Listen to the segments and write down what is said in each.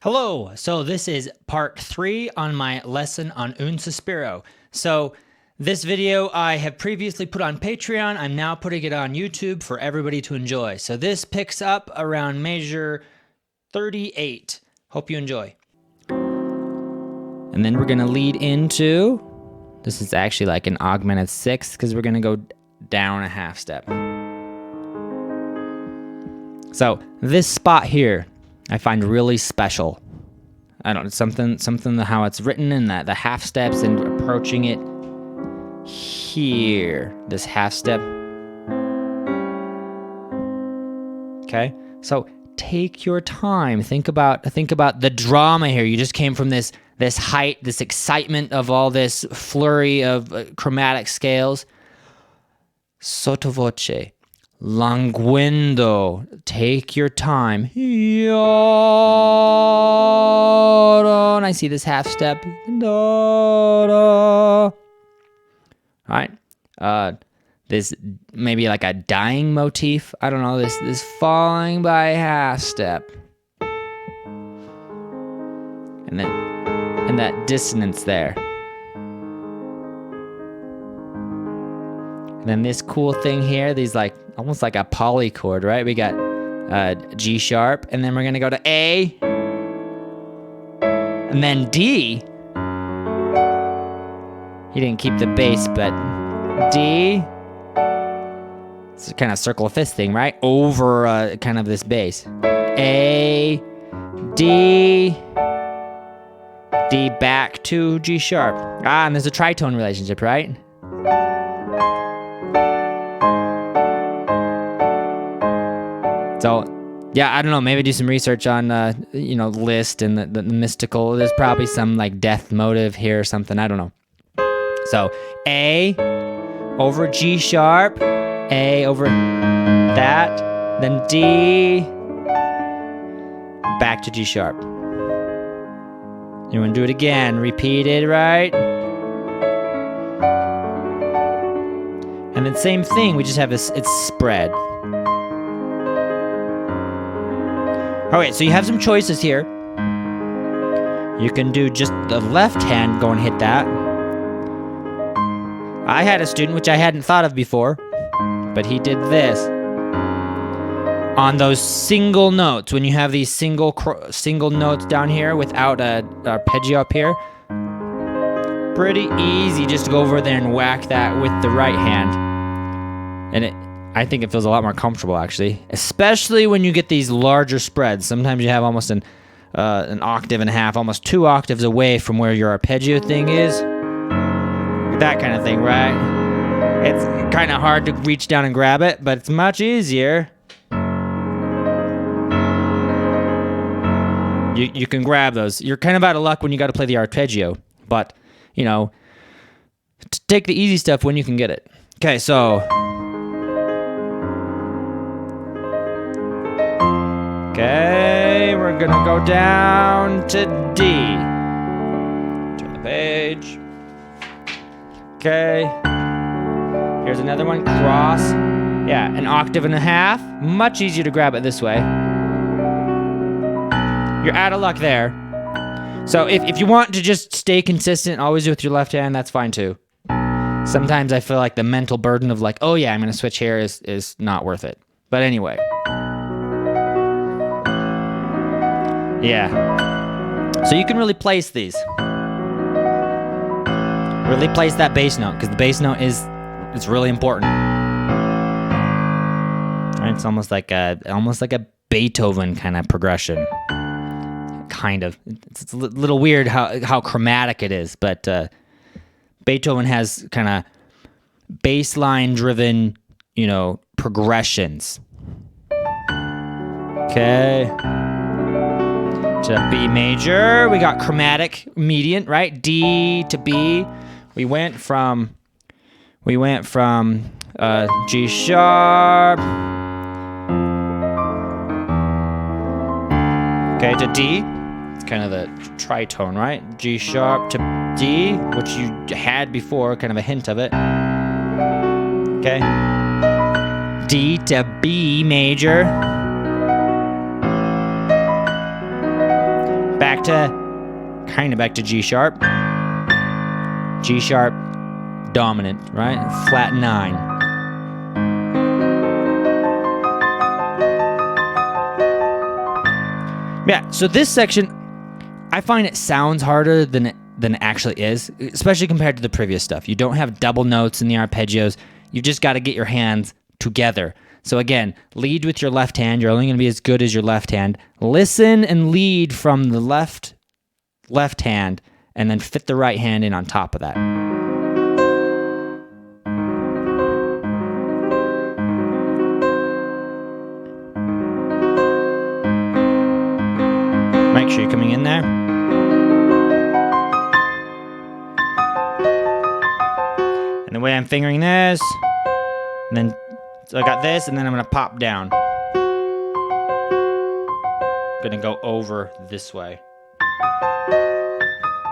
Hello, so this is part 3 on my lesson on Un Sospiro. So this video I have previously put on Patreon. I'm now putting it on YouTube for everybody to enjoy. So this picks up around measure 38. Hope you enjoy. And then we're gonna lead into, this is actually like an augmented sixth because we're gonna go down a half step. So this spot here, I find really special. I don't know, something how it's written and that the half steps and approaching it here, this half step. Okay, so take your time. Think about the drama here. You just came from this height, this excitement of all this flurry of chromatic scales. Sottovoce. Languendo, take your time. And I see this half step. All right. This maybe like a dying motif. I don't know. This falling by half step, and that dissonance there. And then this cool thing here, these like almost like a polychord, right? We got G sharp, and then we're gonna go to A, and then D. He didn't keep the bass, but D. It's kind of circle of fifth thing, right? Over kind of this bass. A, D, D back to G sharp. And there's a tritone relationship, right? So, yeah, I don't know. Maybe do some research on, Liszt and the mystical. There's probably some like death motive here or something. I don't know. So, A over G sharp, A over that, then D, back to G sharp. You want to do it again? Repeat it, right? And then same thing. We just have this. It's spread. Alright, so you have some choices here. You can do just the left hand, go and hit that. I had a student, which I hadn't thought of before, but he did this. On those single notes, when you have these single notes down here without a arpeggio up here, pretty easy just to go over there and whack that with the right hand. And I think it feels a lot more comfortable, actually, especially when you get these larger spreads. Sometimes you have almost an octave and a half, almost 2 octaves away from where your arpeggio thing is. That kind of thing, right? It's kind of hard to reach down and grab it, but it's much easier. You can grab those. You're kind of out of luck when you got to play the arpeggio, but, take the easy stuff when you can get it. Okay, so... Okay, we're gonna go down to D. Turn the page. Okay. Here's another one, cross. Yeah, an octave and a half. Much easier to grab it this way. You're out of luck there. So if you want to just stay consistent, always do it with your left hand, that's fine too. Sometimes I feel like the mental burden of like, oh yeah, I'm gonna switch here is not worth it. But anyway. Yeah. So you can really place these. Really place that bass note, because the bass note is really important. Right? It's almost like a Beethoven kind of progression. Kind of. It's a little weird how chromatic it is, but Beethoven has kind of bass line driven, progressions. Okay. To B major, we got chromatic median, right? D to B. We went from G sharp, okay, to D. It's kind of the tritone, right? G sharp to D, which you had before, kind of a hint of it. Okay. D to B major. back to G sharp. G sharp dominant, right? Flat 9. Yeah, so this section, I find it sounds harder than it actually is, especially compared to the previous stuff. You don't have double notes in the arpeggios. You just got to get your hands together. So again, lead with your left hand. You're only going to be as good as your left hand. Listen and lead from the left hand, and then fit the right hand in on top of that. Make sure you're coming in there. And the way I'm fingering this, and then so I got this, and then I'm gonna pop down. Gonna go over this way.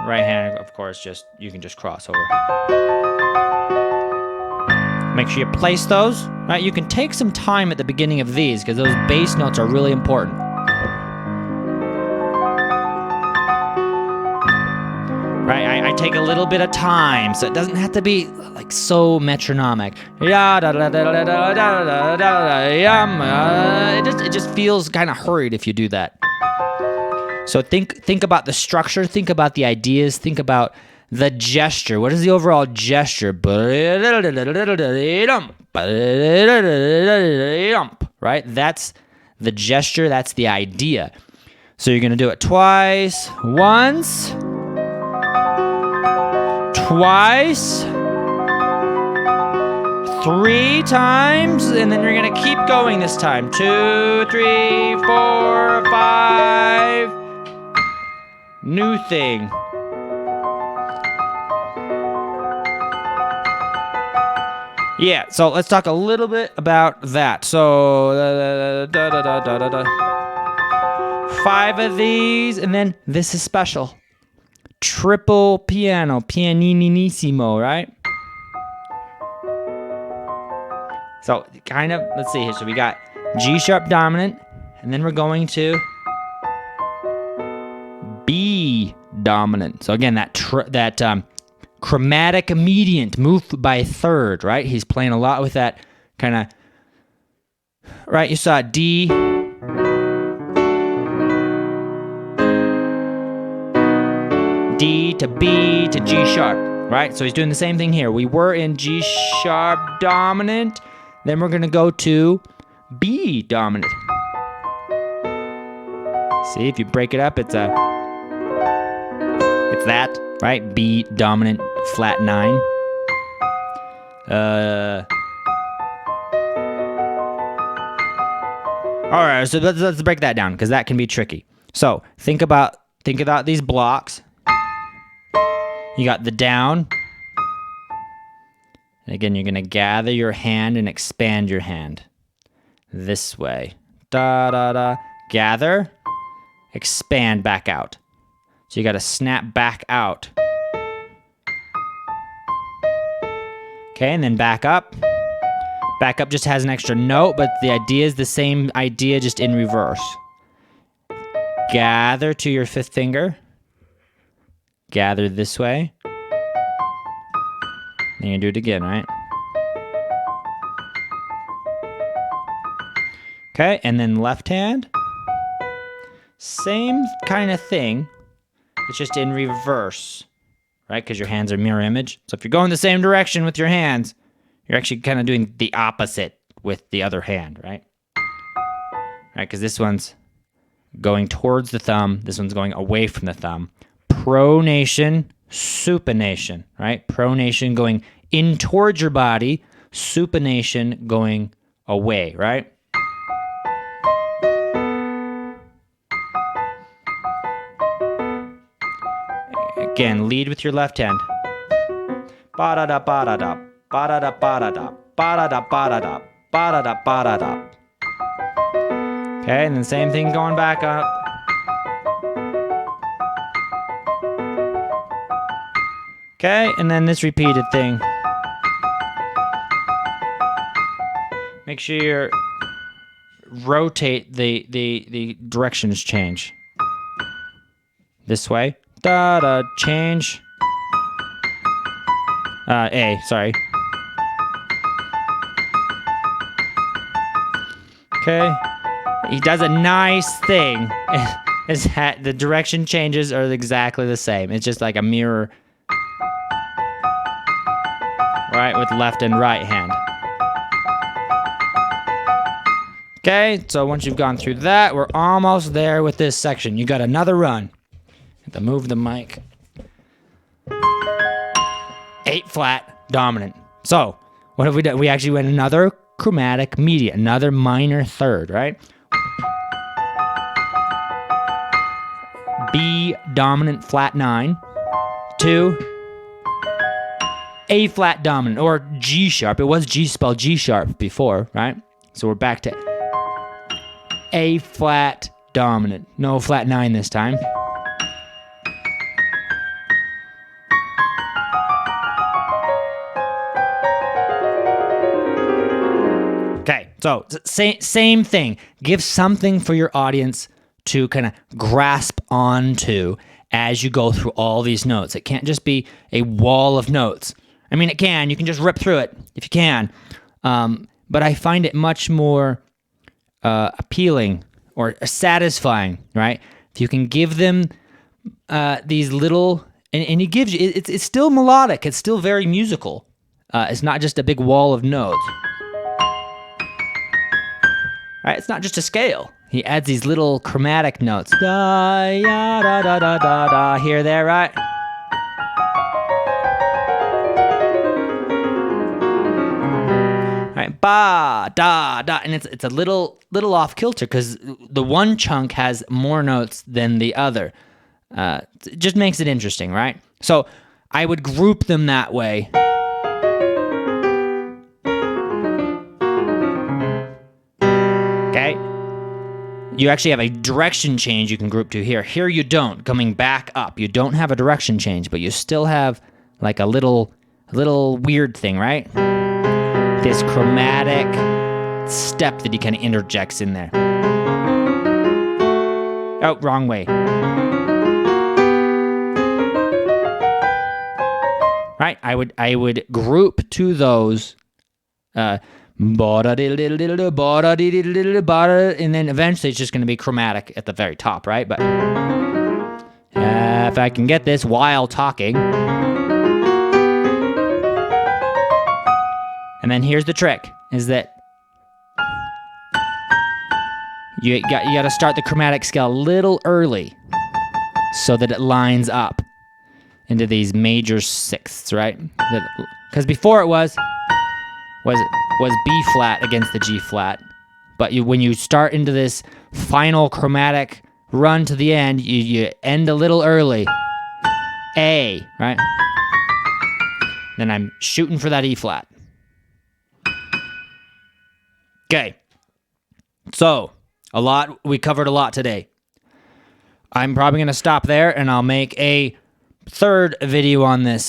Right hand, of course, you can just cross over. Make sure you place those. Right, you can take some time at the beginning of these because those bass notes are really important. Right, I take a little bit of time, so it doesn't have to be like so metronomic. It just feels kind of hurried if you do that. So think about the structure, think about the ideas, think about the gesture. What is the overall gesture? Right? That's the gesture, that's the idea. So you're gonna do it twice, once, twice, 3 times, and then you're gonna keep going this time. 2, 3, 4, 5. New thing. Yeah, so let's talk a little bit about that. So 5 of these, and then this is special. Triple piano, pianinissimo, right? So kind of, let's see here. So we got G sharp dominant, and then we're going to B dominant. So again, that chromatic immediate moved by third, right? He's playing a lot with that kind of, right? You saw D, D to B to G sharp, right? So he's doing the same thing here. We were in G sharp dominant, then we're gonna go to B dominant. See, if you break it up, it's that, right? B dominant, flat 9. All right, so let's break that down because that can be tricky. So think about these blocks. You got the down. And again, you're gonna gather your hand and expand your hand this way. Da da da. Gather, expand back out. So you got to snap back out. Okay, and then back up. Back up just has an extra note, but the idea is the same idea, just in reverse. Gather to your 5th finger. Gather this way. Then you do it again, right? Okay, and then left hand. Same kind of thing. It's just in reverse, right? Because your hands are mirror image. So if you're going the same direction with your hands, you're actually kind of doing the opposite with the other hand, right? Right, because this one's going towards the thumb. This one's going away from the thumb. Pronation, supination, right? Pronation going in towards your body. Supination going away, right? Again, lead with your left hand. Ba-da-da, ba-da-da, ba-da-da, ba-da-da, ba-da-da, ba-da-da, ba-da-da, ba-da-da. Okay, and then same thing going back up. Okay, and then this repeated thing. Make sure you rotate the directions change. this way. Da da change. A, sorry. Okay. He does a nice thing. His hat, the direction changes are exactly the same. It's just like a mirror. Right, with left and right hand. Okay, so once you've gone through that, we're almost there with this section. You got another run. Have to move the mic. 8 flat, dominant. So, what have we done? We actually went another chromatic media, another minor third, right? B dominant flat 9 to A flat dominant, or G sharp. It was G spelled G sharp before, right? So we're back to A flat dominant. No flat 9 this time. Okay, so same thing. Give something for your audience to kind of grasp onto as you go through all these notes. It can't just be a wall of notes. I mean, it can. You can just rip through it if you can. But I find it much more appealing or satisfying, right? If you can give them these little, and he gives you, it's still melodic. It's still very musical. It's not just a big wall of notes. Right? It's not just a scale. He adds these little chromatic notes. Da, ya, da, da, da, da, da. Here, there, right? Right, ba, da, da, and it's a little off kilter because the one chunk has more notes than the other. It just makes it interesting, right? So I would group them that way. Okay, you actually have a direction change you can group to here. Here you don't. Coming back up, you don't have a direction change, but you still have like a little weird thing, right? This chromatic step that he kind of interjects in there. Oh, wrong way. Right, I would group to those, and then eventually it's just going to be chromatic at the very top, right? But if I can get this while talking. And then here's the trick, is that you got to start the chromatic scale a little early so that it lines up into these major sixths, right? Because before it was B flat against the G flat. But when you start into this final chromatic run to the end, you end a little early. A, right? Then I'm shooting for that E flat. Okay, so we covered a lot today. I'm probably going to stop there and I'll make a third video on this